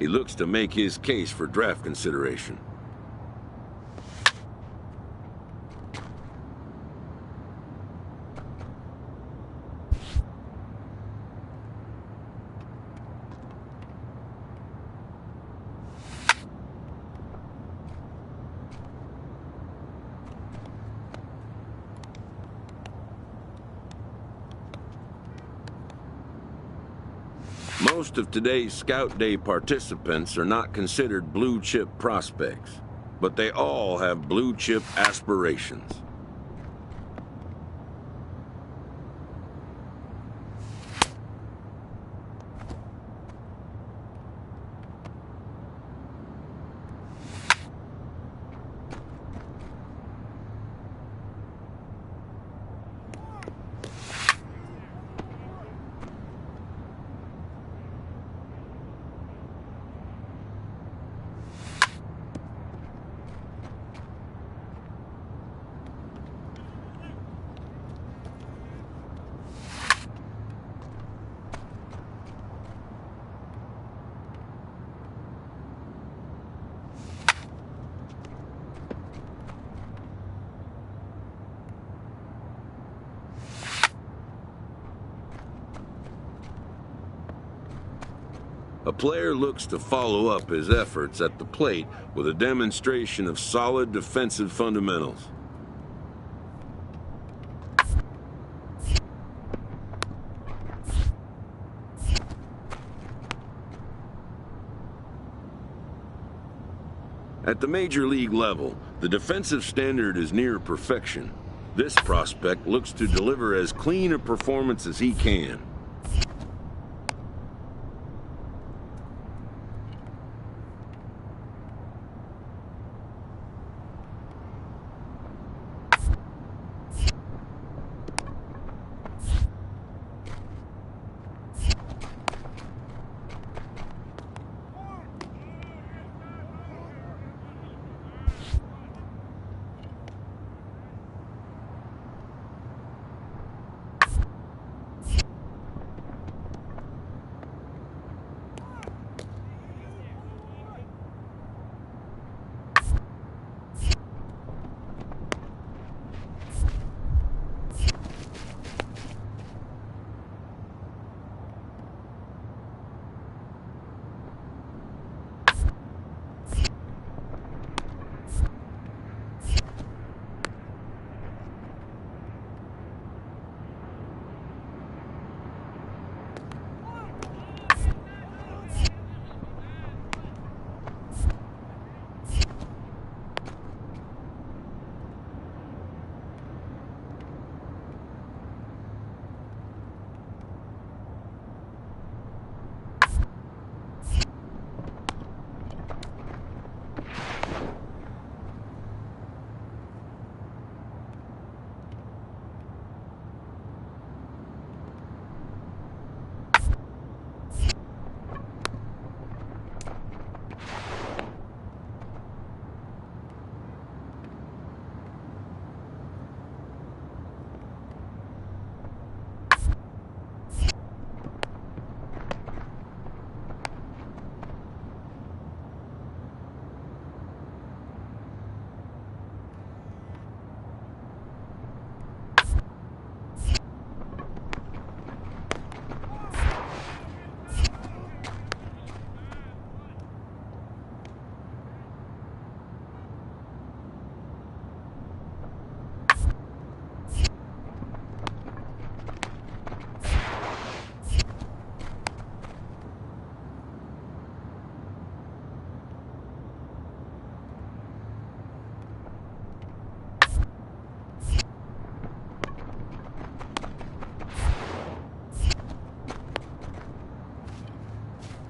He looks to make his case for draft consideration. Most of today's Scout Day participants are not considered blue-chip prospects, but they all have blue-chip aspirations. A player looks to follow up his efforts at the plate with a demonstration of solid defensive fundamentals. At the major league level, the defensive standard is near perfection. This prospect looks to deliver as clean a performance as he can.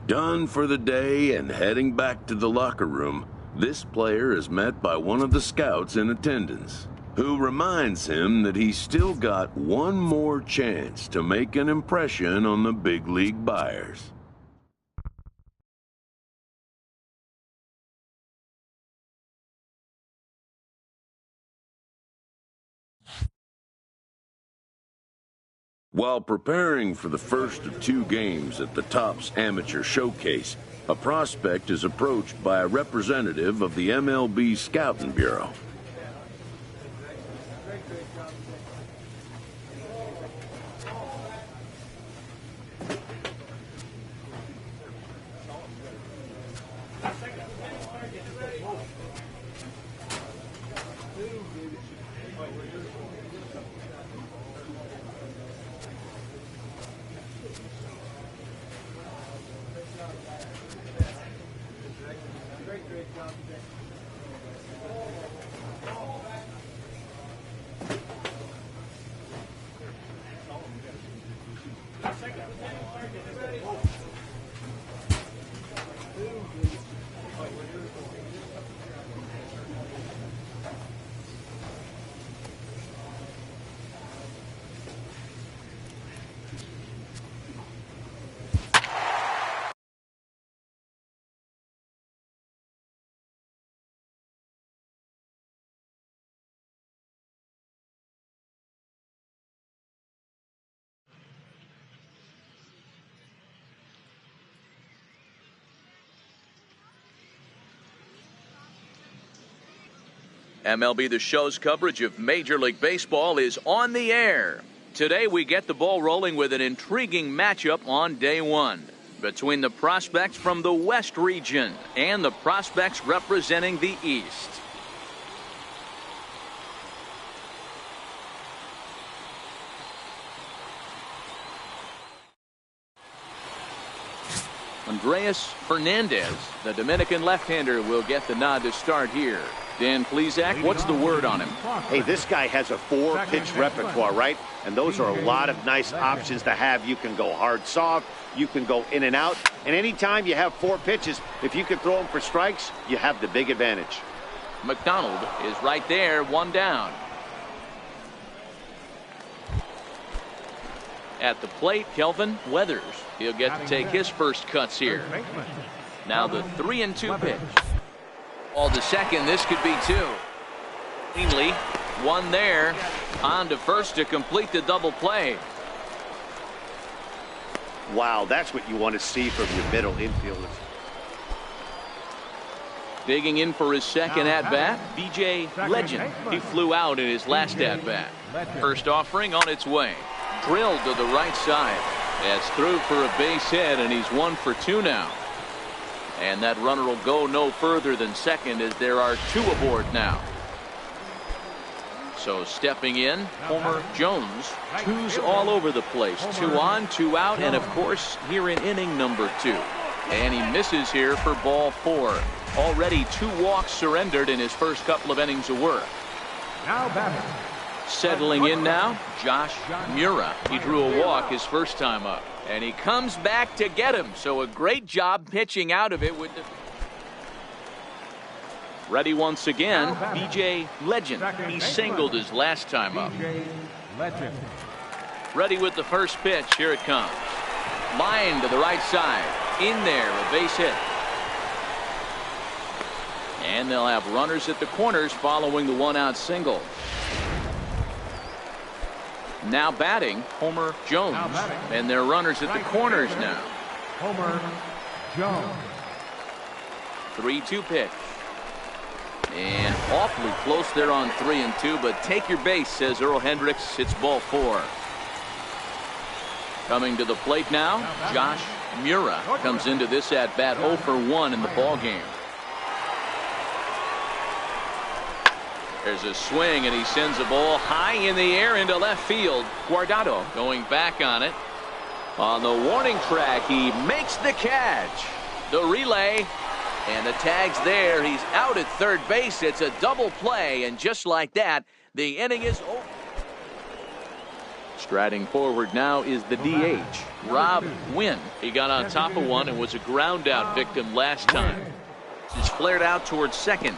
Done for the day and heading back to the locker room, this player is met by one of the scouts in attendance, who reminds him that he's still got one more chance to make an impression on the big league buyers. While preparing for the first of 2 games at the Topps Amateur Showcase, A prospect is approached by a representative of the MLB Scouting Bureau. MLB the Show's coverage of Major League Baseball is on the air. Today we get the ball rolling with an intriguing matchup on day one between the prospects from the West region and the prospects representing the East. Andreas Fernandez, the Dominican left-hander, will get the nod to start here. Dan Plesac, what's the word on him? Hey, this guy has a 4-pitch repertoire, right? And those are a lot of nice options to have. You can go hard, soft. You can go in and out. And anytime you have 4 pitches, if you can throw them for strikes, you have the big advantage. McDonald is right there, 1 down. At the plate, Kelvin Weathers. He'll get to take his first cuts here. Now the 3-2 pitch. All to second, this could be 2. Cleanly, 1 there. On to first to complete the double play. Wow, that's what you want to see from your middle infielders. Digging in for his second at-bat, BJ Legend. He flew out in his last at-bat. First offering on its way. Drilled to the right side. That's through for a base hit, and he's 1 for 2 now. And that runner will go no further than second as there are 2 aboard now. So stepping in, Homer Jones. 2s all over the place. 2 on, 2 out, and of course here in inning number 2. And he misses here for ball 4. Already 2 walks surrendered in his first couple of innings of work. Now batting. Settling in now, Josh Mura. He drew a walk his first time up. And he comes back to get him. So a great job pitching out of it with the... Ready once again, BJ Legend. He singled his last time up. Ready with the first pitch. Here it comes. Line to the right side. In there, a base hit. And they'll have runners at the corners following the 1-out single. Now batting, Homer Jones. And they're runners at the corners now. Homer Jones. 3-2 pitch. And awfully close there on 3-2, but take your base, says Earl Hendricks. It's ball 4. Coming to the plate now, Josh Mura comes into this at-bat 0 for 1 in the ballgame. There's a swing, and he sends a ball high in the air into left field. Guardado going back on it. On the warning track, he makes the catch. The relay, and the tag's there. He's out at third base. It's a double play, and just like that, the inning is over. Striding forward now is the DH, Rob Wynn. He got on top of one and was a ground out victim last time. He's flared out towards second.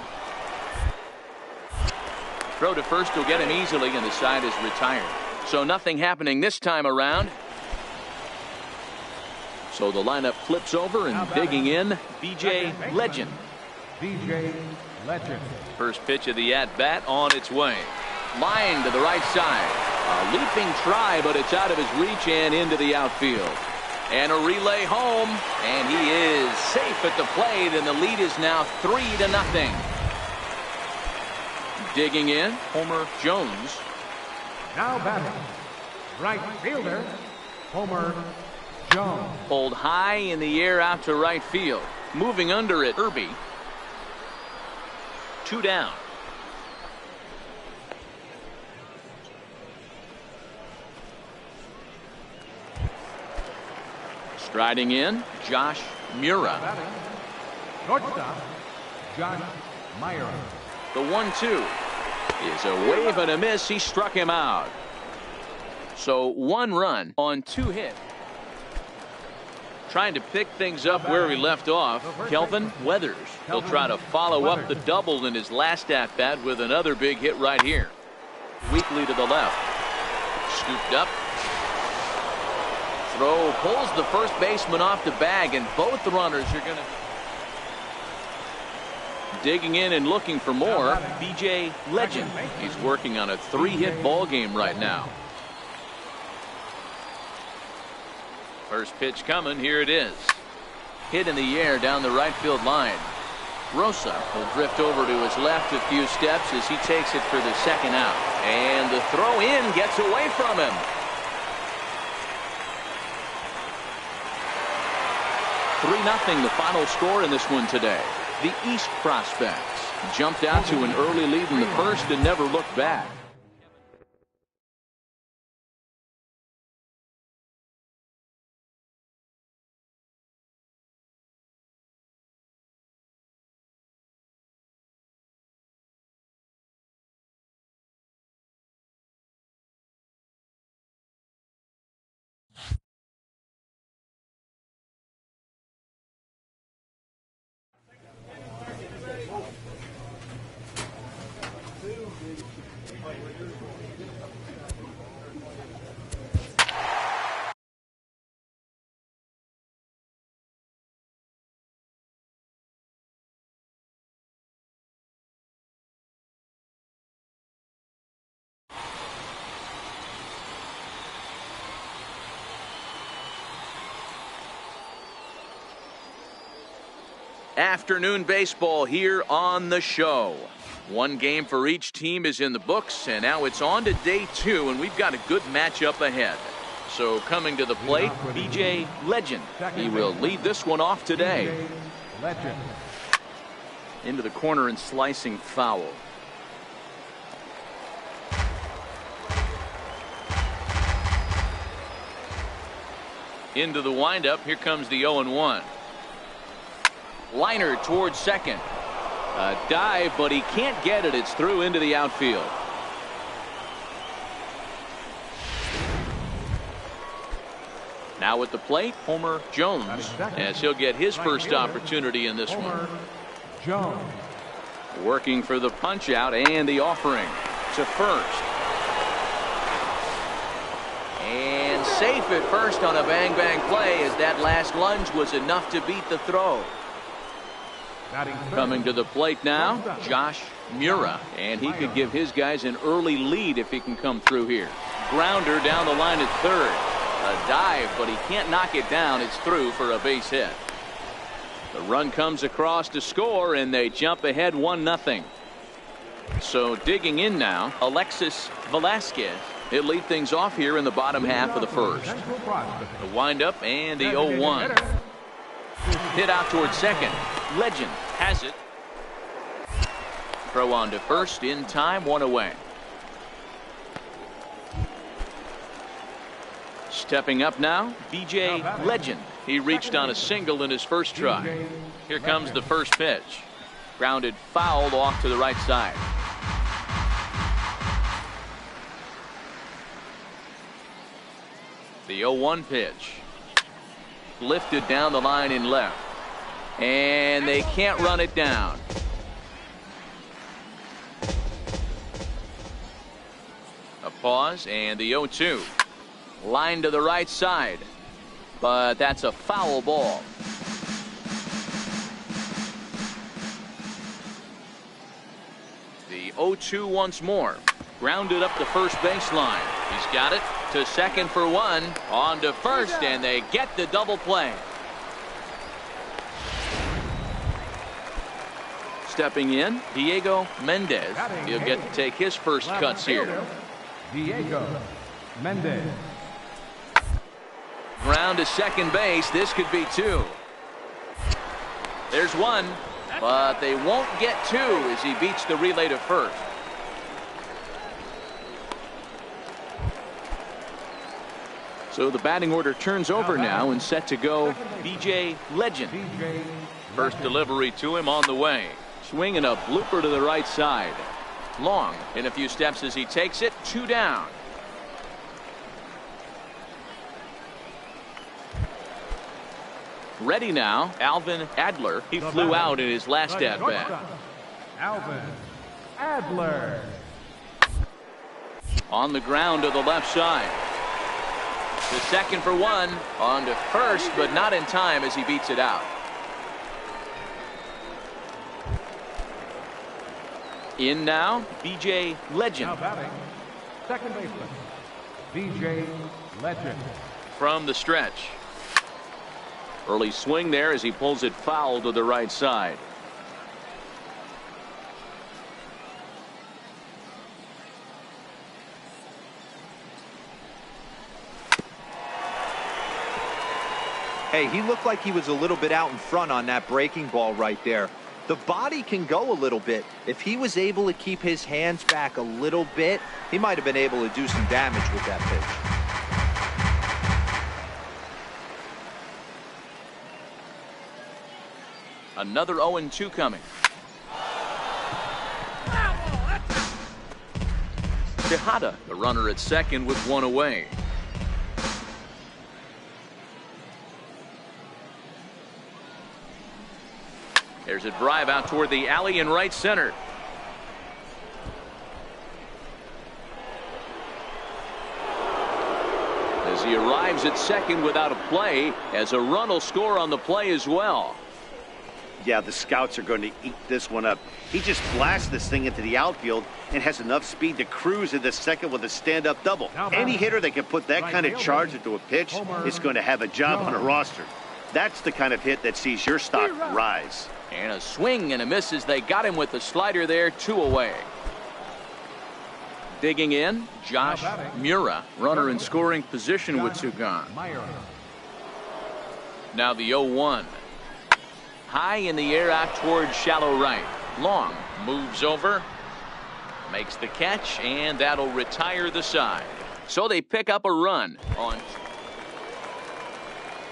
Throw to first will get him easily, and the side is retired. So nothing happening this time around. So the lineup flips over, and digging in, BJ Legend. BJ Legend. First pitch of the at-bat on its way. Line to the right side. A leaping try, but it's out of his reach and into the outfield. And a relay home, and he is safe at the plate, and the lead is now 3-0. Digging in, Homer Jones. Now batting, right fielder, Homer Jones. Pulled high in the air out to right field. Moving under it, Irby. 2 down. Striding in, Josh Mura. Shortstop, Josh Meyer. The 1-2 is a wave and a miss. He struck him out. So 1 run on 2 hits. Trying to pick things up where he left off, Kelvin Weathers. He'll try to follow up the double in his last at-bat with another big hit right here. Weakly to the left. Scooped up. Throw pulls the first baseman off the bag, and both runners are going to... Digging in and looking for more, BJ Legend. He's working on a 3-hit ball game right now. First pitch coming. Here it is. Hit in the air down the right field line. Rosa will drift over to his left a few steps as he takes it for the second out. And the throw in gets away from him. 3-0 the final score in this one today. The East Prospects jumped out to an early lead in the first and never looked back. Afternoon baseball here on the show. 1 game for each team is in the books, and now it's on to day 2, and we've got a good matchup ahead. So coming to the plate, BJ Legend. He will lead this one off today. Legend. Into the corner and slicing foul. Into the windup. Here comes the 0-1. Liner towards second. A dive, but he can't get it. It's through into the outfield. Now at the plate, Homer Jones, as he'll get his first opportunity in this one. Jones. Working for the punch out and the offering to first. And safe at first on a bang-bang play, as that last lunge was enough to beat the throw. Coming to the plate now, Josh Mura, and he could give his guys an early lead if he can come through here. Grounder down the line at third. A dive, but he can't knock it down. It's through for a base hit. The run comes across to score, and they jump ahead 1-0. So digging in now, Alexis Velasquez. He'll lead things off here in the bottom half of the first. The windup and the 0-1. Hit out towards second. Legend has it. Throw on to first in time, 1 away. Stepping up now, BJ Legend. He reached on a single in his first try. Here comes the first pitch. Grounded foul off to the right side. The 0-1 pitch. Lifted down the line in left. And they can't run it down. A pause and the 0-2. Line to the right side. But that's a foul ball. The 0-2 once more. Grounded up the first baseline. He's got it To second for one. On to first, and they get the double play. Stepping in, Diego Mendez. He'll get to take his first cuts here. Diego Mendez. Ground to second base. This could be two. There's one, but they won't get two as he beats the relay to first. So the batting order turns over now and set to go BJ Legend. First delivery to him on the way. Swinging a blooper to the right side. Long in a few steps as he takes it. 2 down. Ready now, Alvin Adler. He flew out in his last at bat. Alvin Adler. On the ground to the left side. To second for one. On to first, but not in time as he beats it out. In now, BJ Legend. Now batting, second baseman, BJ Legend. From the stretch. Early swing there as he pulls it foul to the right side. Hey, he looked like he was a little bit out in front on that breaking ball right there. The body can go a little bit. If he was able to keep his hands back a little bit, he might have been able to do some damage with that pitch. Another 0-2 coming. Tejada, the runner at second with one away. There's a drive out toward the alley in right center. As he arrives at second without a play, as a run will score on the play as well. Yeah, the scouts are going to eat this one up. He just blasts this thing into the outfield and has enough speed to cruise into second with a stand-up double. Any hitter that can put that kind of charge into a pitch is going to have a job on a roster. That's the kind of hit that sees your stock rise. And a swing and a miss as they got him with the slider there. 2 away. Digging in, Josh Mura, runner in scoring position with 2 gone. Now the 0-1. High in the air out towards shallow right. Long moves over, makes the catch, and that'll retire the side. So they pick up a run on.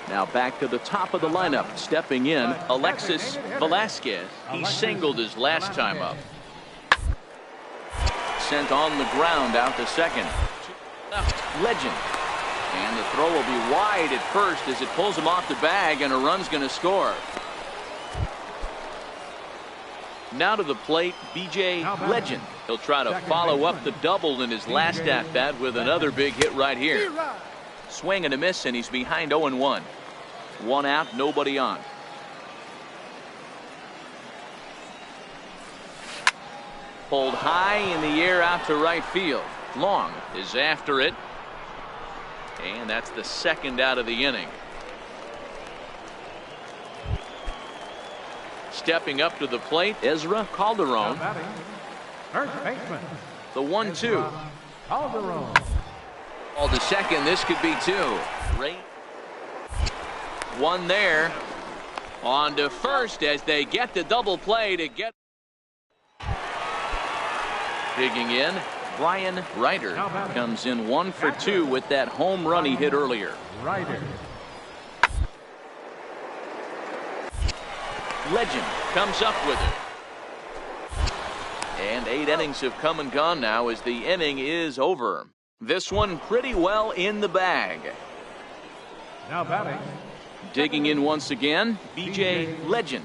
Now back to the top of the lineup. Stepping in, Alexis Velasquez. He singled his last time up. Sent on the ground out to second. Legend. And the throw will be wide at first as it pulls him off the bag, and a run's going to score. Now to the plate, BJ Legend. He'll try to follow up the double in his last at-bat with another big hit right here. Swing and a miss, and he's behind 0-1. 1 out, nobody on. Pulled high in the air out to right field. Long is after it. And that's the second out of the inning. Stepping up to the plate, Ezra Calderon. First baseman, The 1-2. Calderon. All to second. This could be 2. Right. 1 there. On to first as they get the double play to get. Digging in, Brian Ryder comes in 1 for 2 with that home run he hit earlier. Ryder. Legend comes up with it. And 8 innings have come and gone now as the inning is over. This one pretty well in the bag. Now batting. Digging in once again, BJ Legend.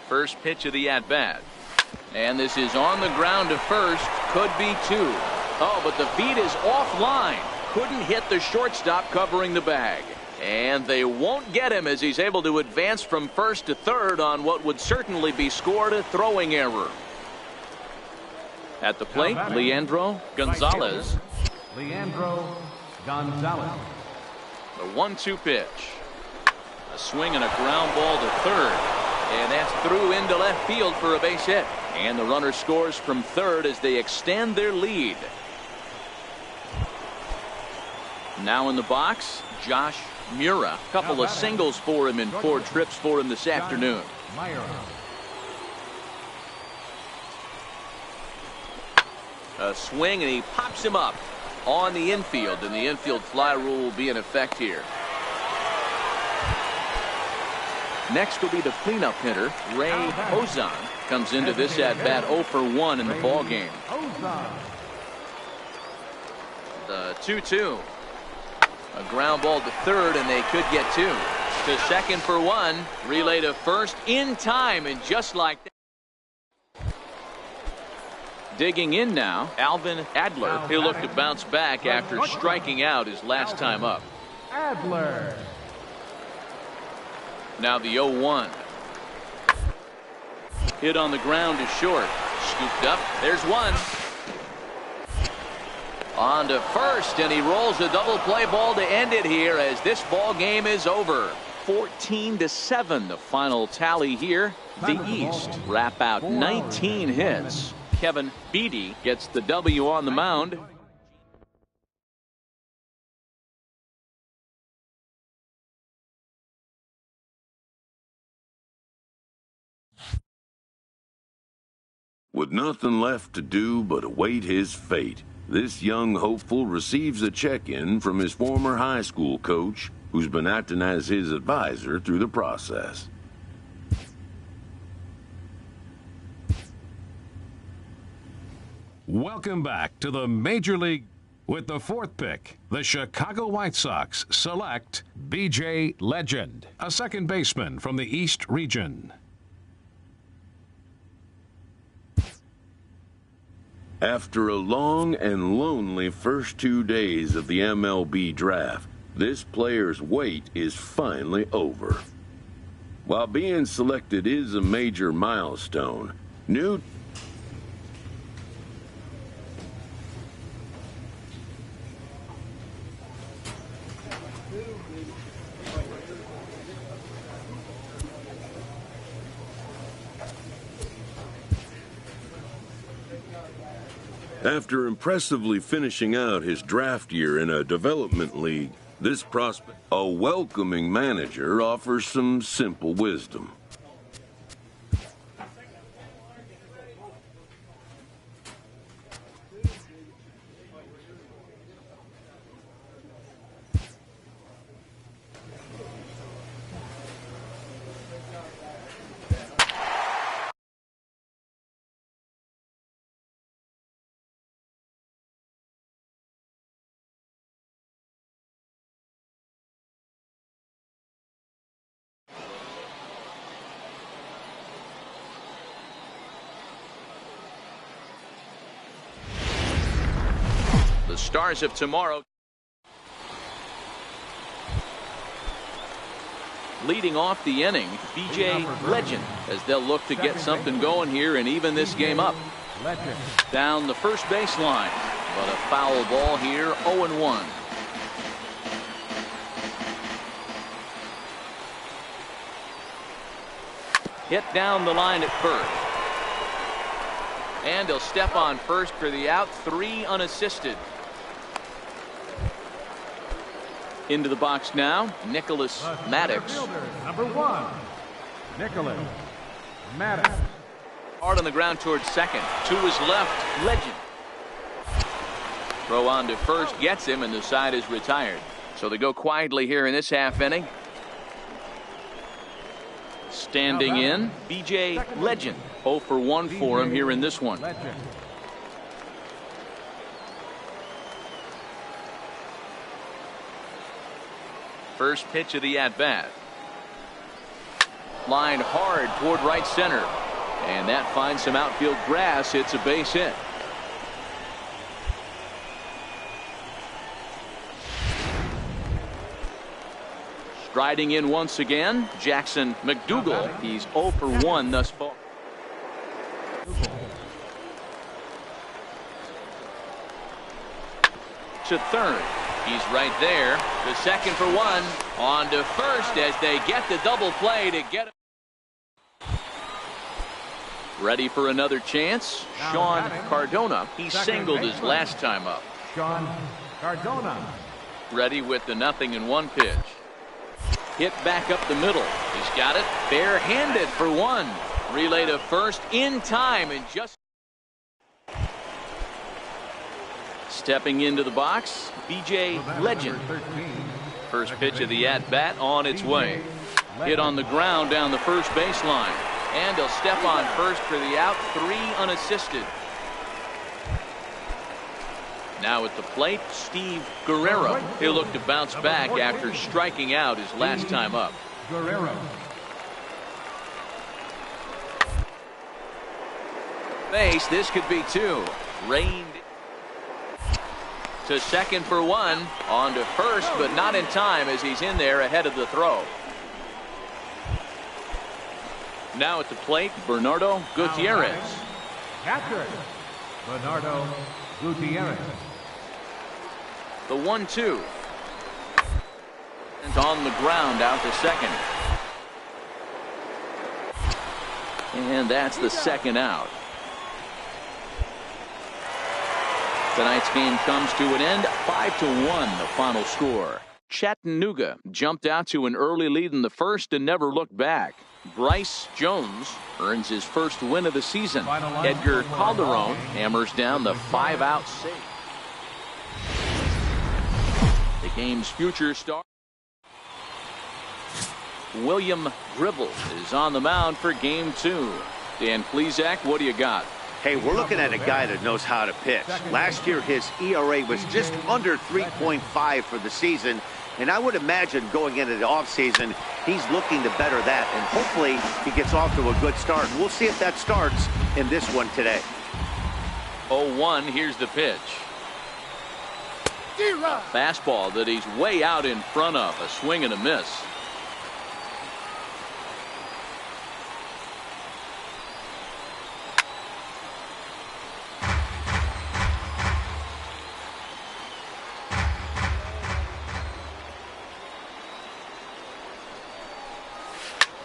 First pitch of the at-bat. And this is on the ground to first. Could be 2. Oh, but the feed is offline. Couldn't hit the shortstop covering the bag. And they won't get him as he's able to advance from first to third on what would certainly be scored a throwing error. At the plate, Leandro Gonzalez. Leandro Gonzalez. The 1-2 pitch. A swing and a ground ball to third. And that's through into left field for a base hit. And the runner scores from third as they extend their lead. Now in the box, Josh Mura. A couple of singles for him in 4 trips for him this afternoon. A swing, and he pops him up on the infield, and the infield fly rule will be in effect here. Next will be the cleanup hitter, Ray Ozan. Comes into this at bat 0 for 1 in the ball game. The 2-2. A ground ball to third, and they could get 2. To second for 1. Relay to first in time, and just like that. Digging in now, Alvin Adler. He'll look to bounce back after striking out his last time up. Adler. Now the 0-1. Hit on the ground is short. Scooped up. There's 1. On to first, and he rolls a double play ball to end it here as this ball game is over. 14-7, the final tally here. The East wrap out 19 hits. Kevin Beatty gets the W on the mound. With nothing left to do but await his fate, this young hopeful receives a check-in from his former high school coach, who's been acting as his advisor through the process. Welcome back to the Major League. With the 4th pick, the Chicago White Sox select B.J. Legend, a second baseman from the East region. After a long and lonely first 2 days of the MLB draft, this player's wait is finally over. While being selected is a major milestone, new After impressively finishing out his draft year in a development league, this prospect, a welcoming manager, offers some simple wisdom. The Stars of tomorrow. Leading off the inning, B.J. Legend, as they'll look to get something going here and even this game up. Down the first baseline, but a foul ball here, 0-1. Hit down the line at first. And he'll step on first for the out, 3 unassisted. Into the box now, Nicholas Maddox. Number 1, Nicholas Maddox. Hard on the ground towards second. To his left, Legend. Throw on to first, gets him, and the side is retired. So they go quietly here in this half inning. Standing in, B.J. Legend. 0 for 1 for him here in this one. First pitch of the at-bat. Line hard toward right center. And that finds some outfield grass. It's a base hit. Striding in once again, Jackson McDougal. He's 0 for 1 thus far. to third. He's right there. The second for one. On to first as they get the double play to get him. Ready for another chance. Sean Cardona. He singled his last time up. Sean Cardona. Ready with the 0-1 pitch. Hit back up the middle. He's got it barehanded for one. Relay to first in time and just stepping into the box, BJ Legend. First pitch of the at-bat on its way. Hit on the ground down the first baseline. And he'll step on first for the out, 3 unassisted. Now at the plate, Steve Guerrero. He'll look to bounce back after striking out his last time up. Guerrero. Base, this could be 2. Reined to second for one. On to first, but not in time as he's in there ahead of the throw. Now at the plate, Bernardo Gutierrez. Catcher, Bernardo Gutierrez. The 1-2. And on the ground out to second. And that's the second out. Tonight's game comes to an end. 5-1 the final score. Chattanooga jumped out to an early lead in the first and never looked back. Bryce Jones earns his first win of the season. Edgar Calderon hammers down the 5-out save. The game's future star William Gribble is on the mound for game 2. Dan Plesac, what do you got? Hey, we're looking at a guy that knows how to pitch. Last year, his ERA was just under 3.5 for the season. And I would imagine going into the offseason, he's looking to better that. And hopefully he gets off to a good start. We'll see if that starts in this one today. 0-1, here's the pitch. Fastball that he's way out in front of. A swing and a miss.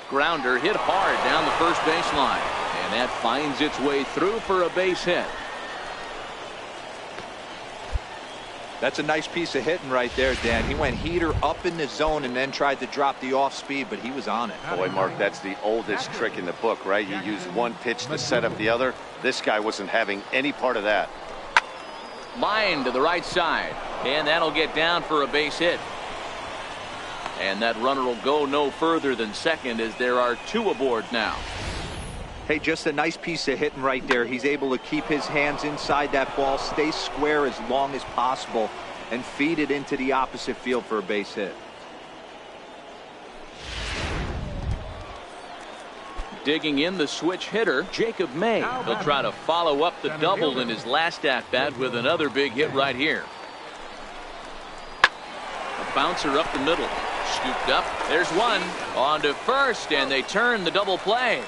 Grounder hit hard down the first baseline, and that finds its way through for a base hit. That's a nice piece of hitting right there, Dan. He went heater up in the zone and then tried to drop the off speed, but he was on it. Boy, Mark, that's the oldest trick in the book, right? You use one pitch to set up the other. This guy wasn't having any part of that. Line to the right side, and that'll get down for a base hit. And that runner will go no further than second as there are 2 aboard now. Hey, just a nice piece of hitting right there. He's able to keep his hands inside that ball, stay square as long as possible, and feed it into the opposite field for a base hit. Digging in the switch hitter, Jacob May. He'll try to follow up the double in his last at-bat with another big hit right here. A bouncer up the middle. Scooped up. There's one. On to first, and they turn the double play.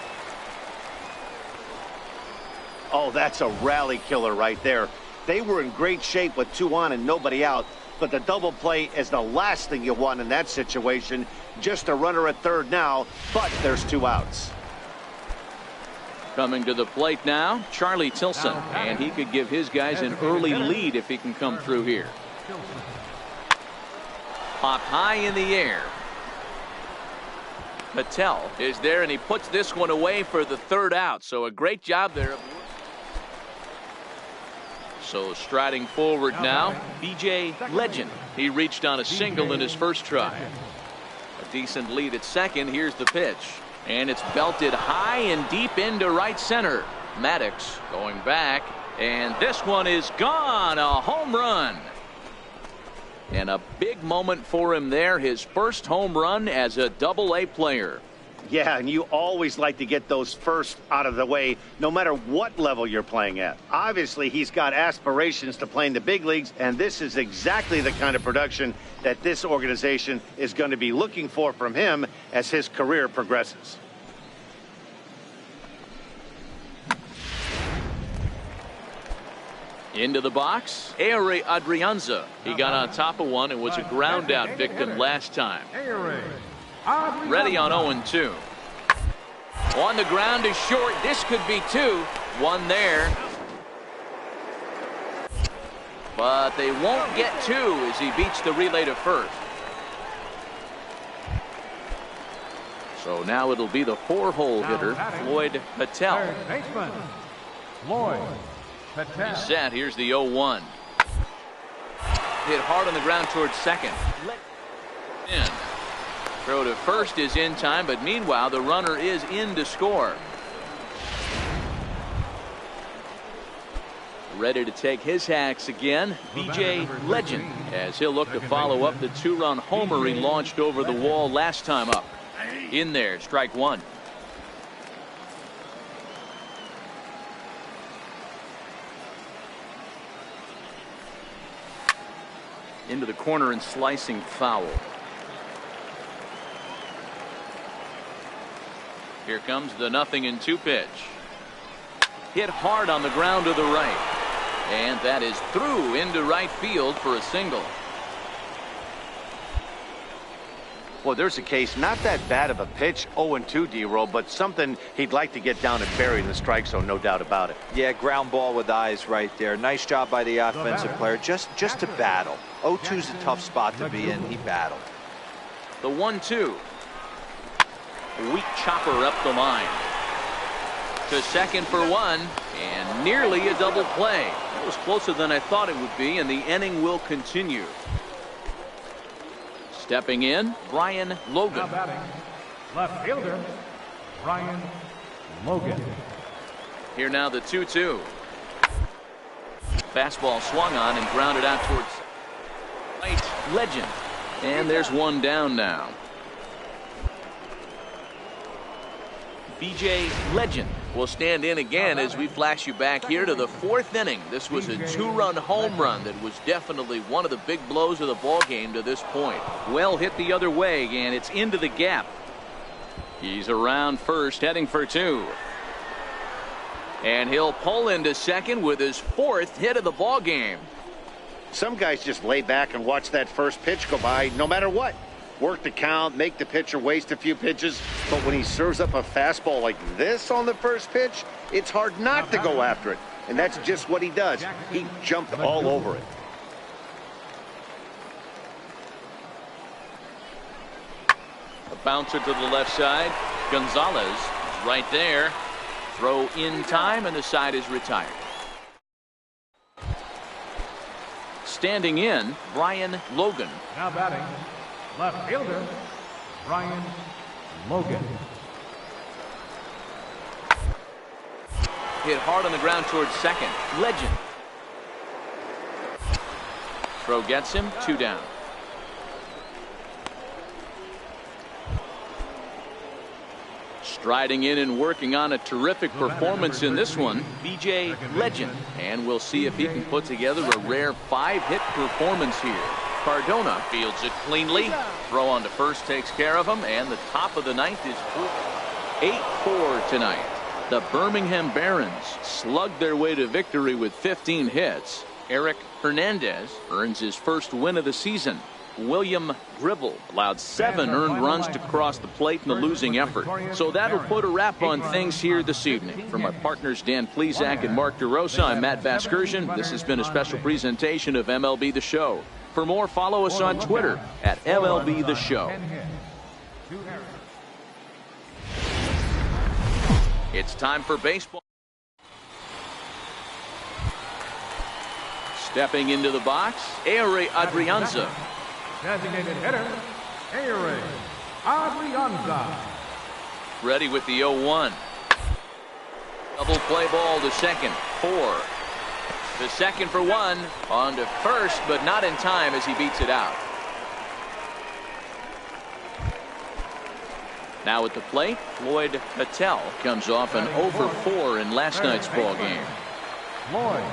Oh, that's a rally killer right there. They were in great shape with 2 on and nobody out, but the double play is the last thing you want in that situation. Just a runner at third now, but there's 2 outs. Coming to the plate now, Charlie Tilson, and he could give his guys an early lead if he can come through here. Popped high in the air. Patel is there, and he puts this one away for the 3rd out. So a great job there. So striding forward now, BJ Legend. He reached on a single in his first try. A decent lead at second. Here's the pitch. And it's belted high and deep into right center. Maddox going back. And this one is gone. A home run. And a big moment for him there. His first home run as a Double-A player. Yeah, and you always like to get those first out of the way, no matter what level you're playing at. Obviously, he's got aspirations to play in the big leagues, and this is exactly the kind of production that this organization is going to be looking for from him as his career progresses. Into the box, Ehire Adrianza. He got on top of one and was a ground out victim last time. Ready on 0-2. On the ground is short. This could be two. One there. But they won't get two as he beats the relay to first. So now it'll be the 4-hole hitter, Floyd Patel. He's set. Here's the 0-1. Hit hard on the ground towards second. In. Throw to first is in time, but meanwhile the runner is in to score. Ready to take his hacks again, BJ Legend, as he'll look to follow up the 2-run homer he launched over the wall last time up. In there, strike one. Into the corner and slicing foul. Here comes the 0-2 pitch. Hit hard on the ground to the right. And that is through into right field for a single. Well, there's a case, not that bad of a pitch, 0-2, D-roll, but something he'd like to get down and bury in the strike zone, no doubt about it. Yeah, ground ball with eyes right there. Nice job by the offensive player, just to battle. 0-2's a tough spot to be in. He battled. The 1-2. Weak chopper up the line. To second for one, and nearly a double play. That was closer than I thought it would be, and the inning will continue. Stepping in, Brian Logan. Now batting, left fielder, Brian Logan. Here now the 2-2. Fastball swung on and grounded out towards right. Legend. And there's one down now. BJ Legend will stand in again as we flash you back here to the 4th inning. This was a 2-run home run that was definitely one of the big blows of the ball game to this point. Well hit the other way, and it's into the gap. He's around first, heading for two. And he'll pull into second with his 4th hit of the ball game. Some guys just lay back and watch that first pitch go by no matter what. Work the count, make the pitcher waste a few pitches, but when he serves up a fastball like this on the first pitch, it's hard not to go after it. And that's just what he does. He jumped all over it. A bouncer to the left side. Gonzalez is right there. Throw in time, and the side is retired. Standing in, Brian Logan. Now batting, left fielder, Brian Logan. Hit hard on the ground towards second. Legend. Throw gets him, 2 down. Striding in and working on a terrific performance in this one, BJ Legend. And we'll see if he can put together a rare 5-hit performance here. Cardona fields it cleanly. Throw on to first takes care of him, and the top of the 9th is 8-4 tonight. The Birmingham Barons slugged their way to victory with 15 hits. Eric Hernandez earns his first win of the season. William Gribble allowed 7 earned runs to cross the plate in the losing effort. So that'll put a wrap on things here this evening. From my partners Dan Plesac and Mark DeRosa, I'm Matt Vasgersian. This has been a special presentation of MLB The Show. For more, follow us on Twitter at MLB The Show. It's time for baseball. Stepping into the box, Ehire Adrianza. Designated hitter, Ehire Adrianza. Ready with the 0-1. Double play ball to second. 4. To second for 1. On to first, but not in time as he beats it out. Now at the plate, Floyd Patel comes off an 0-4 in last night's ball game. Floyd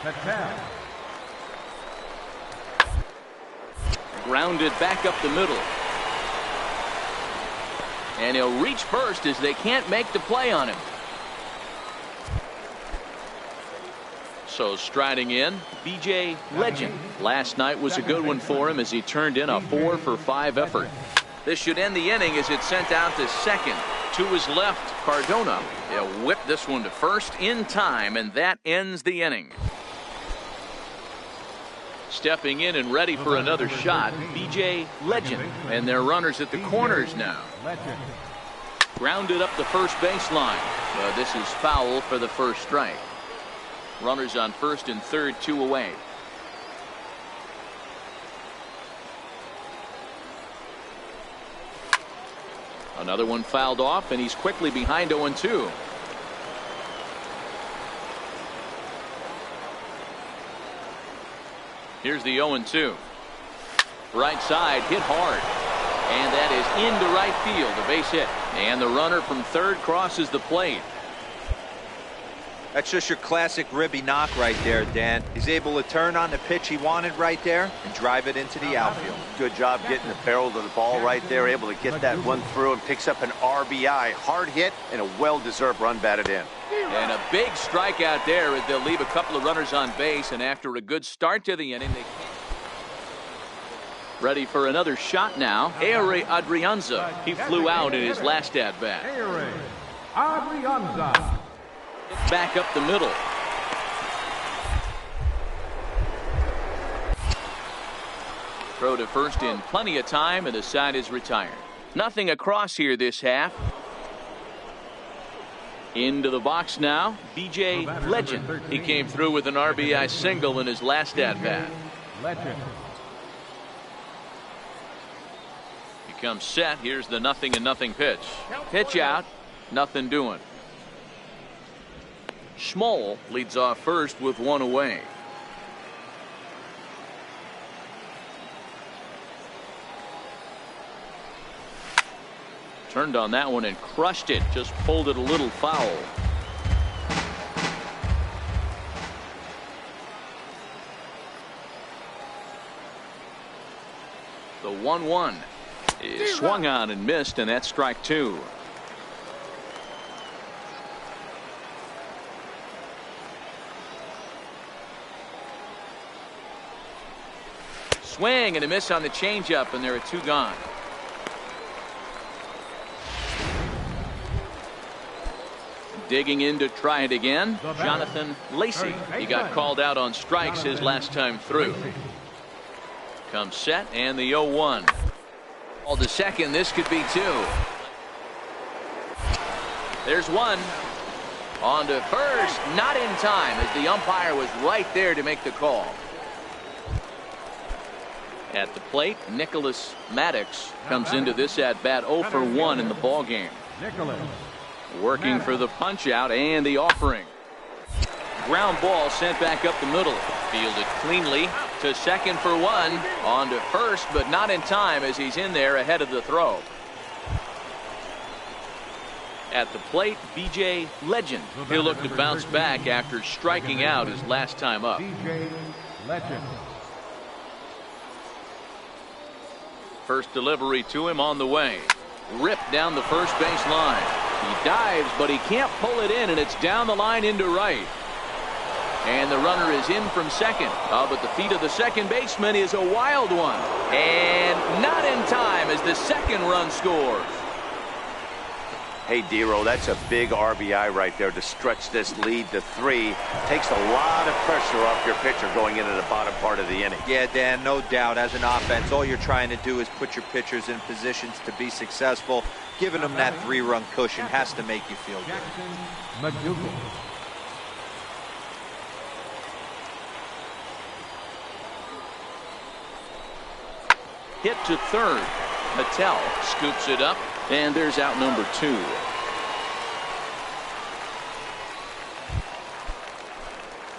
Patel. Grounded back up the middle. And he'll reach first as they can't make the play on him. So striding in, BJ Legend. Last night was a good one for him as he turned in a 4-for-5 effort. This should end the inning as it's sent out to second. To his left, Cardona. He'll whip this one to first in time, and that ends the inning. Stepping in and ready for another shot, BJ Legend. And they're runners at the corners now. Grounded up the first baseline. This is foul for the first strike. Runners on first and third, 2 away. Another one fouled off, and he's quickly behind 0-2. Here's the 0-2. Right side hit hard. And that is into right field, a base hit. And the runner from third crosses the plate. That's just your classic ribby knock right there, Dan. He's able to turn on the pitch he wanted right there and drive it into the outfield. Good job getting the barrel of the ball right there, able to get that one through, and picks up an RBI. Hard hit and a well-deserved run batted in. And a big strikeout there as they'll leave a couple of runners on base, and after a good start to the inning, they can't. Ready for another shot now. Ehire Adrianza. He flew out in his last at-bat. Ehire Adrianza. Back up the middle. Throw to first in plenty of time, and the side is retired. Nothing across here this half. Into the box now, BJ Legend. He came through with an RBI single in his last at-bat. Legend. He comes set. Here's the 0-0 pitch. Pitch out. Nothing doing. Schmoll leads off first with 1 away. Turned on that one and crushed it. Just pulled it a little foul. The 1-1 is swung on and missed, and that's strike 2. Swing and a miss on the changeup, and there are 2 gone. Digging in to try it again, Jonathan Lacey. He got called out on strikes his last time through. Comes set, and the 0-1. All to second, this could be 2. There's 1. On to first, not in time, as the umpire was right there to make the call. At the plate, Nicholas Maddox comes into this at-bat 0 for 1 in the ballgame. Working for the punch-out and the offering. Ground ball sent back up the middle. Fielded cleanly to second for 1. On to first, but not in time as he's in there ahead of the throw. At the plate, BJ Legend. He'll look to bounce back after striking out his last time up. BJ Legend. First delivery to him on the way. Ripped down the first base line. He dives, but he can't pull it in, and it's down the line into right. And the runner is in from second. But the feet of the second baseman is a wild one. And not in time as the second run scores. Hey, Dero, that's a big RBI right there to stretch this lead to 3. Takes a lot of pressure off your pitcher going into the bottom part of the inning. Yeah, Dan, no doubt. As an offense, all you're trying to do is put your pitchers in positions to be successful. Giving them that 3-run cushion has to make you feel good. Hit to third. Mattel scoops it up, and there's out number 2.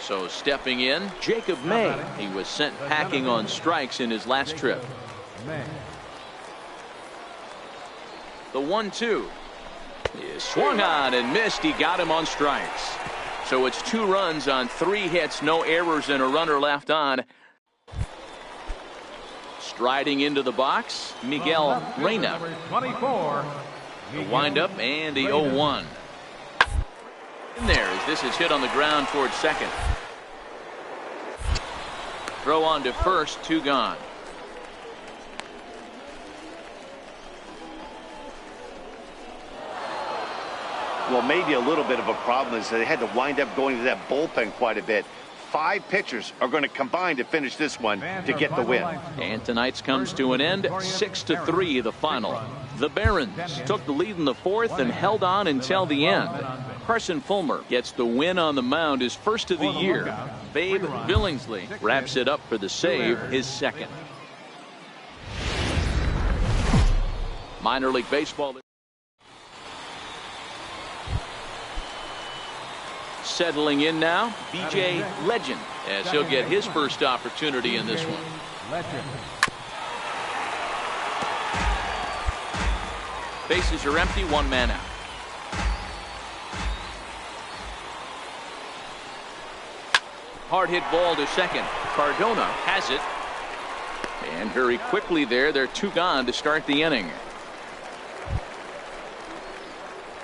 So stepping in, Jacob May. He was sent packing on strikes in his last trip. The 1-2 is swung on and missed. He got him on strikes. So it's 2 runs on 3 hits, no errors, and a runner left on. Striding into the box, Miguel Reyna. The windup and the 0-1. In there as this is hit on the ground towards second. Throw on to first, 2 gone. Well, maybe a little bit of a problem is they had to wind up going to that bullpen quite a bit. 5 pitchers are going to combine to finish this one to get the win. And tonight's comes to an end, 6-3 the final. The Barons took the lead in the 4th and held on until the end. Carson Fulmer gets the win on the mound, his first of the year. Babe Billingsley wraps it up for the save, his second. Minor League Baseball. Settling in now, B.J. Legend, as he'll get his first opportunity in this one. Bases are empty, 1 man out. Hard hit ball to second. Cardona has it. And very quickly there, they're 2 gone to start the inning.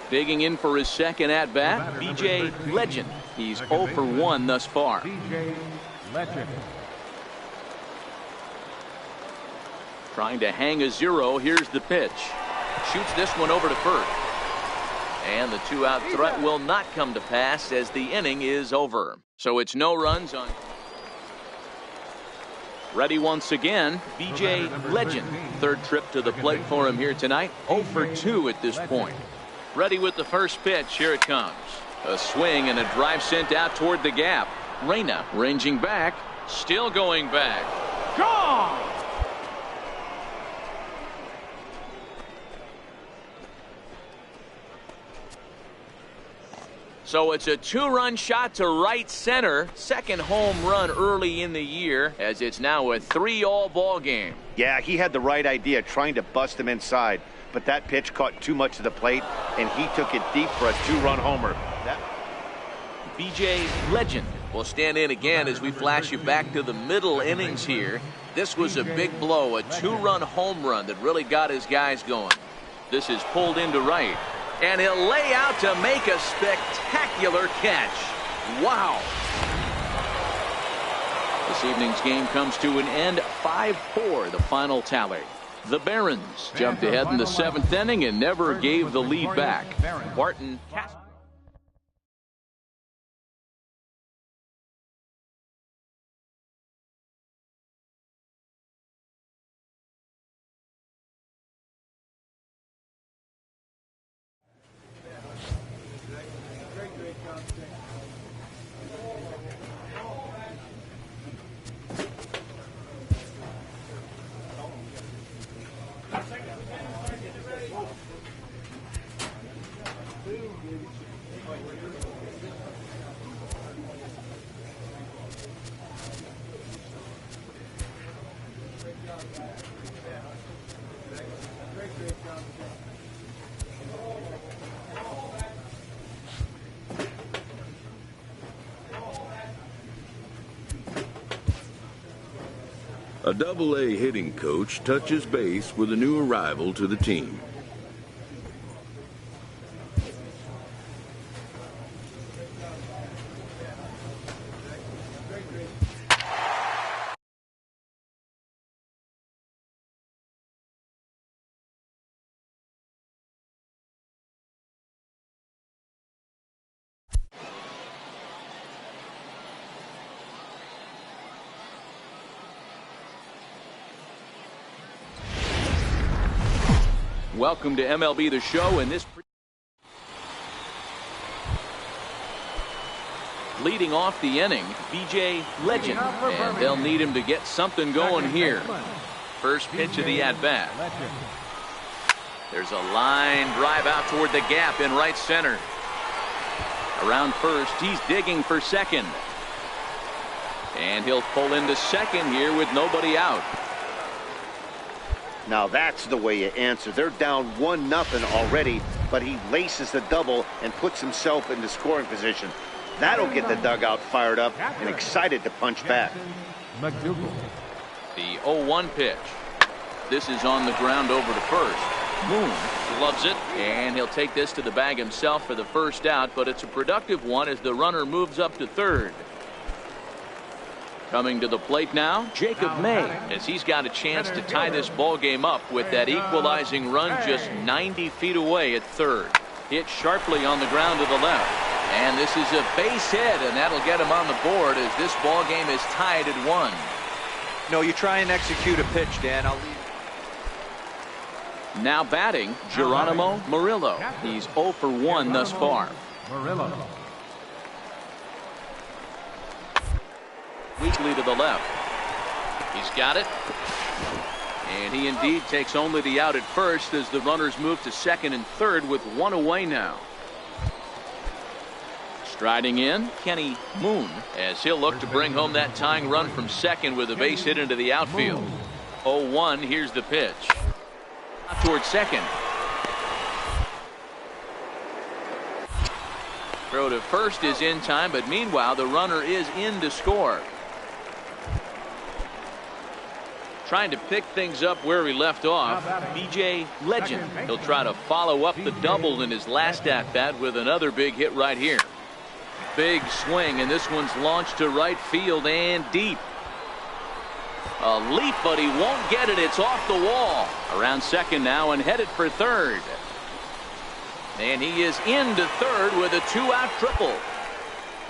Digging in for his second at-bat, B.J. Legend. He's 0 for 1 thus far. B.J. Legend. Trying to hang a 0. Here's the pitch. Shoots this one over to first. And the 2-out threat will not come to pass as the inning is over. So it's no runs on. Ready once again, B.J. Legend. 3rd trip to the plate for him here tonight. 0 for 2 at this point. Ready with the first pitch. Here it comes. A swing and a drive sent out toward the gap. Reyna ranging back. Still going back. Gone! So it's a 2-run shot to right center. Second home run early in the year, as it's now a 3-all ball game. Yeah, he had the right idea, trying to bust him inside. But that pitch caught too much of the plate, and he took it deep for a 2-run homer. B.J. Legend will stand in again as we flash you back to the middle innings here. This was a big blow, a 2-run home run that really got his guys going. This is pulled into right, and he'll lay out to make a spectacular catch. Wow. This evening's game comes to an end, 5-4 the final tally. The Barons jumped ahead in the 7th inning and never gave the lead back. Barton. A Double-A hitting coach touches base with a new arrival to the team. Welcome to MLB the Show, and this leading off the inning, B.J. Legend, and they'll need him to get something going here. First pitch of the at-bat. There's a line drive out toward the gap in right center. Around first, he's digging for second. And he'll pull into second here with nobody out. Now that's the way you answer. They're down 1-0 already, but he laces the double and puts himself into scoring position. That'll get the dugout fired up and excited to punch back. The 0-1 pitch. This is on the ground over to first. Moon loves it, and he'll take this to the bag himself for the first out, but it's a productive one as the runner moves up to third. Coming to the plate now, Jacob May, as he's got a chance to tie this ball game up with that equalizing run just 90 feet away at third. Hit sharply on the ground to the left. And this is a base hit, and that'll get him on the board as this ball game is tied at 1. No, you try and execute a pitch, Dan. I'll leave. Now batting, Geronimo Murillo. He's 0 for 1 thus far. Murillo. Weakly to the left. He's got it. And he indeed takes only the out at first as the runners move to second and third with 1 away now. Striding in, Kenny Moon, as he'll look to bring home that tying run from second with a base hit into the outfield. 0-1, here's the pitch. Towards second. Throw to first is in time, but meanwhile the runner is in to score. Trying to pick things up where he left off, BJ Legend. He'll try to follow up the double in his last at-bat with another big hit right here. Big swing, and this one's launched to right field and deep. A leap, but he won't get it. It's off the wall. Around second now and headed for third. And he is into third with a 2-out triple.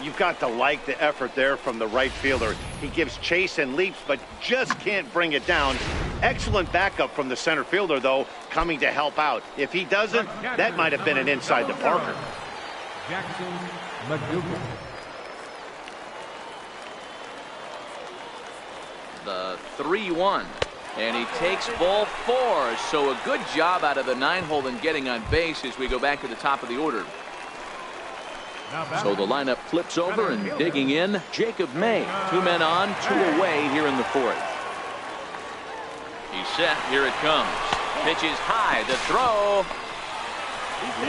You've got to like the effort there from the right fielder. He gives chase and leaps, but just can't bring it down. Excellent backup from the center fielder, though, coming to help out. If he doesn't, that might have been an inside the Parker. Jackson McDougal. The 3-1. And he takes ball 4. So a good job out of the 9-hole in getting on base as we go back to the top of the order. So the lineup flips over and digging in, Jacob May. 2 men on, 2 away here in the 4th. He's set. Here it comes. Pitches high. The throw.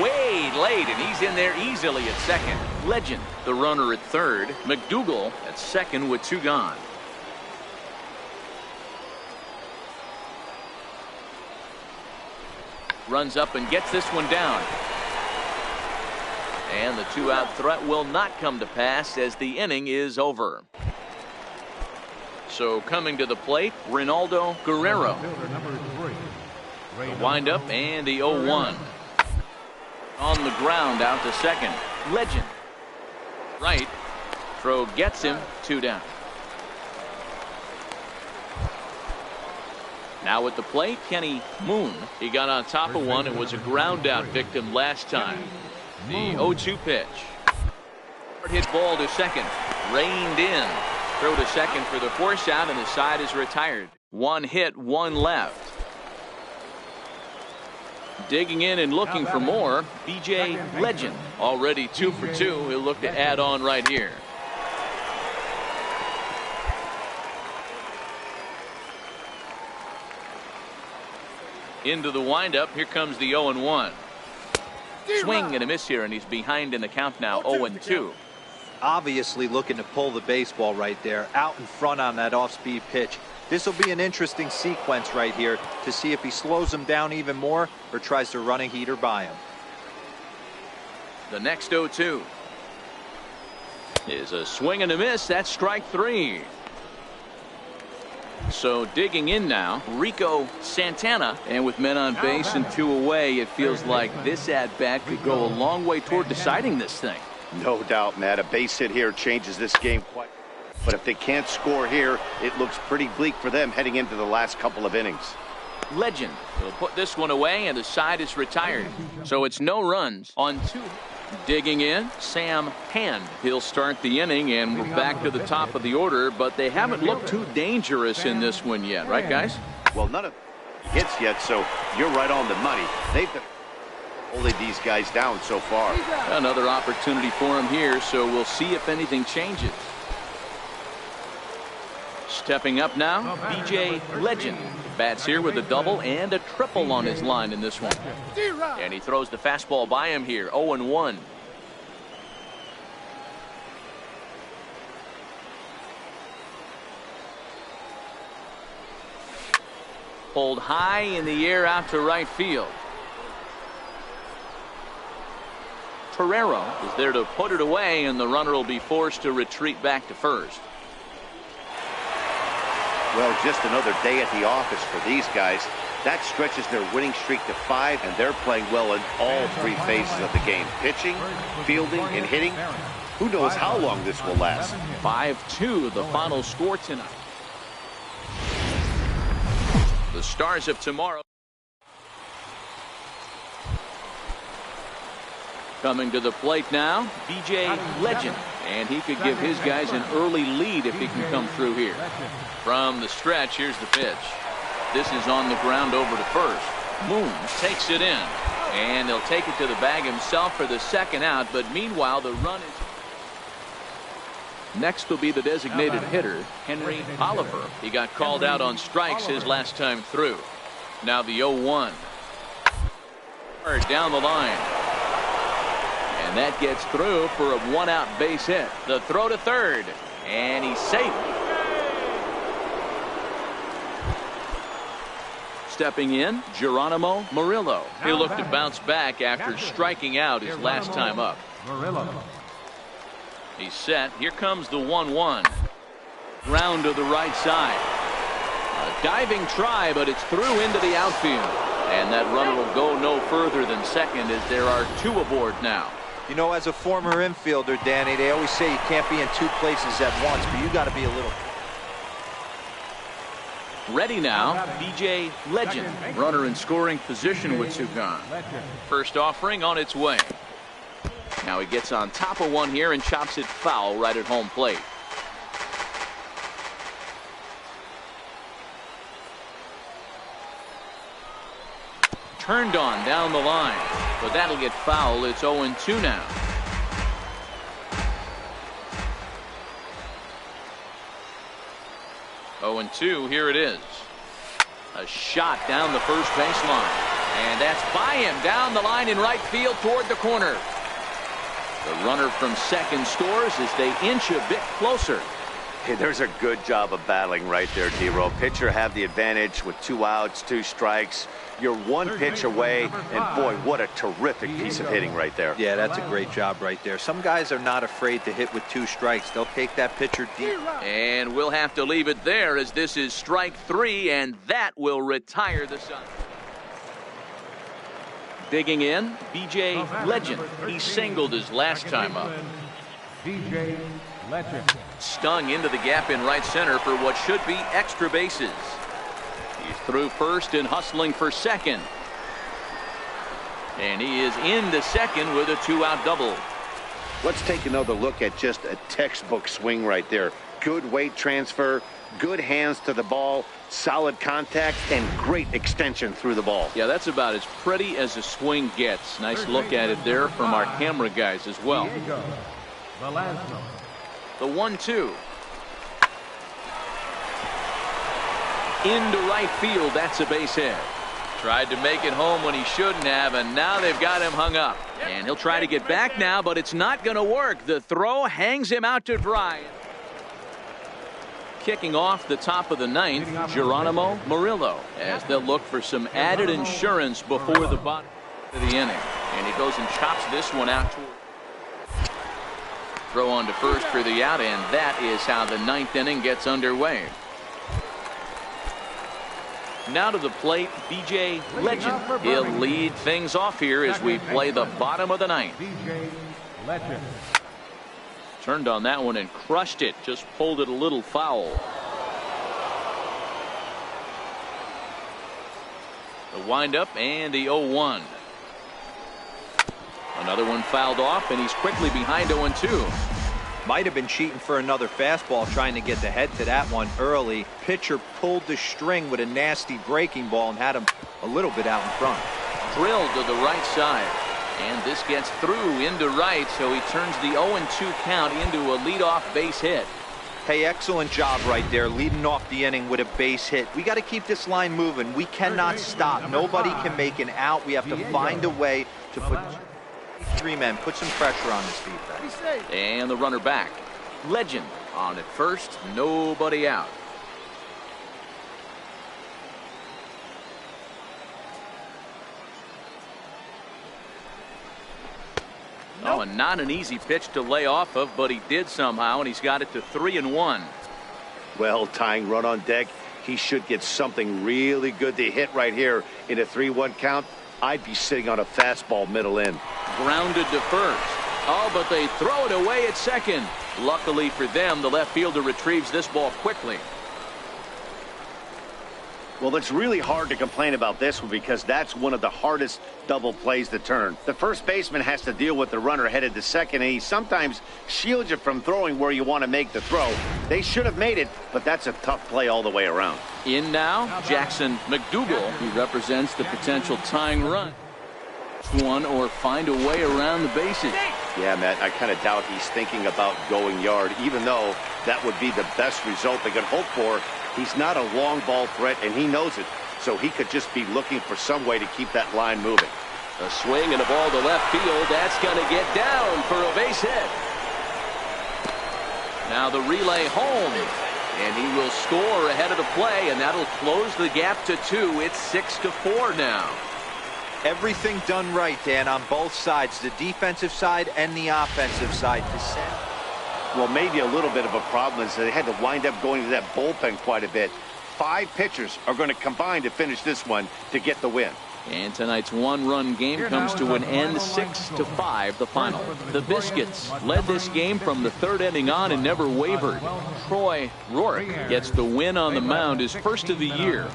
Way late, and he's in there easily at second. Legend, the runner at third. McDougal at second with 2 gone. Runs up and gets this one down. And the 2-out threat will not come to pass as the inning is over. So coming to the plate, Ronaldo Guerrero. The windup and the 0-1. On the ground out to second. Legend. Right. Throw gets him. 2 down. Now at the plate, Kenny Moon. He got on top of one and was a ground out victim last time. The 0-2 pitch. Hit ball to second. Reined in. Throw to second for the force out, and the side is retired. 1 hit, 1 left. Digging in and looking for more, BJ Legend. Already 2 for 2. He'll look to add on right here. Into the windup. Here comes the 0-1. Swing and a miss here, and he's behind in the count now. 0-2. Obviously looking to pull the baseball right there, out in front on that off-speed pitch. This will be an interesting sequence right here to see if he slows him down even more or tries to run a heater by him. The next 0-2 is a swing and a miss. That's strike 3. So digging in now, Rico Santana, and with men on base and 2 away, it feels like this at-bat could go a long way toward deciding this thing. No doubt, Matt. A base hit here changes this game quite. But if they can't score here, it looks pretty bleak for them heading into the last couple of innings. Legend will put this one away, and the side is retired. So it's no runs on 2. Digging in, Sam Hand. He'll start the inning, and we're back to the top of the order, but they haven't looked too dangerous in this one yet, right, guys? Well, none of hits yet, so you're right on the money. They've been holding these guys down so far. Another opportunity for him here, so we'll see if anything changes. Stepping up now, BJ Legend. Bats here with a double and a triple on his line in this one. And he throws the fastball by him here. 0-1. Pulled high in the air out to right field. Torrero is there to put it away, and the runner will be forced to retreat back to first. Well, just another day at the office for these guys. That stretches their winning streak to 5, and they're playing well in all 3 phases of the game. Pitching, fielding, and hitting. Who knows how long this will last. 5-2, the final score tonight. The stars of tomorrow. Coming to the plate now, BJ Legend. And he could give his guys an early lead if he can come through here. From the stretch, here's the pitch. This is on the ground over to first. Moon takes it in. And he'll take it to the bag himself for the second out. But meanwhile, the run is... Next will be the designated hitter, Henry Oliver. He got called out on strikes his last time through. Now the 0-1. Down the line. And that gets through for a 1-out base hit. The throw to third. And he's safe. Stepping in, Geronimo Murillo. He'll look to bounce back after striking out his last time up. He's set. Here comes the 1-1. Ground to the right side. A diving try, but it's through into the outfield. And that runner will go no further than second as there are 2 aboard now. You know, as a former infielder, Danny, they always say you can't be in 2 places at once, but you got to be a little... Ready now, BJ Legend. Runner in scoring position with 2 gone. First offering on its way. Now he gets on top of one here and chops it foul right at home plate. Turned on down the line, but that'll get foul. It's 0-2 now. Oh, and 2, here it is. A shot down the first baseline. And that's by him down the line in right field toward the corner. The runner from second scores as they inch a bit closer. Hey, there's a good job of battling right there, D-Row. Pitcher have the advantage with 2 outs, 2 strikes. You're 1 pitch away, and boy, what a terrific piece of hitting right there. Yeah, that's a great job right there. Some guys are not afraid to hit with 2 strikes. They'll take that pitcher deep. And we'll have to leave it there as this is strike 3, and that will retire the Sun. Digging in, BJ Legend. He singled his last time up. BJ Legend. Stung into the gap in right center for what should be extra bases. He's through first and hustling for second. And he is into second with a 2-out double. Let's take another look at just a textbook swing right there. Good weight transfer, good hands to the ball, solid contact, and great extension through the ball. Yeah, that's about as pretty as a swing gets. Nice look at it there from our camera guys as well. The 1-2. Into right field, that's a base hit. Tried to make it home when he shouldn't have, and now they've got him hung up. And he'll try to get back now, but it's not going to work. The throw hangs him out to dry. Kicking off the top of the 9th, Geronimo Murillo, as they'll look for some added insurance before the bottom of the inning. And he goes and chops this one out toward. Throw on to first for the out, and that is how the 9th inning gets underway. Now to the plate, BJ Legend. He'll lead things off here as we play the bottom of the 9th. BJ Legend. Turned on that one and crushed it. Just pulled it a little foul. The windup and the 0-1. Another one fouled off, and he's quickly behind 0-2. Might have been cheating for another fastball, trying to get the head to that one early. Pitcher pulled the string with a nasty breaking ball and had him a little bit out in front. Drilled to the right side. And this gets through into right, so he turns the 0-2 count into a leadoff base hit. Hey, excellent job right there, leading off the inning with a base hit. We got to keep this line moving. We cannot stop. Nobody can make an out. We have to find a way to put 3 men, put some pressure on this defense. And the runner back. Legend on at first, nobody out. Oh, and not an easy pitch to lay off of, but he did somehow, and he's got it to 3-1. Well, tying run on deck. he should get something really good to hit right here in a 3-1 count. I'd be sitting on a fastball middle in. Grounded to first. Oh, but they throw it away at second. Luckily for them, the left fielder retrieves this ball quickly. Well, it's really hard to complain about this one because that's one of the hardest double plays to turn. The first baseman has to deal with the runner headed to second, and he sometimes shields you from throwing where you want to make the throw. They should have made it, but that's a tough play all the way around. In now, Jackson McDougal. He represents the potential tying run. One or find a way around the bases. Yeah, Matt, I kind of doubt he's thinking about going yard, even though that would be the best result they could hope for. He's not a long ball threat, and he knows it, so he could just be looking for some way to keep that line moving. A swing and a ball to left field. That's going to get down for a base hit. Now the relay home, and he will score ahead of the play, and that'll close the gap to 2. It's 6-4 now. Everything done right, Dan, on both sides, the defensive side and the offensive side to send. Well, maybe a little bit of a problem is they had to wind up going to that bullpen quite a bit. 5 pitchers are going to combine to finish this one to get the win. And tonight's one-run game comes to an end, 6-5, the final. The Biscuits led this game from the 3rd inning on and never wavered. Troy Rourke gets the win on the mound, his first of the year.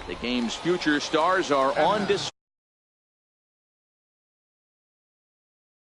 The game's future stars are on display.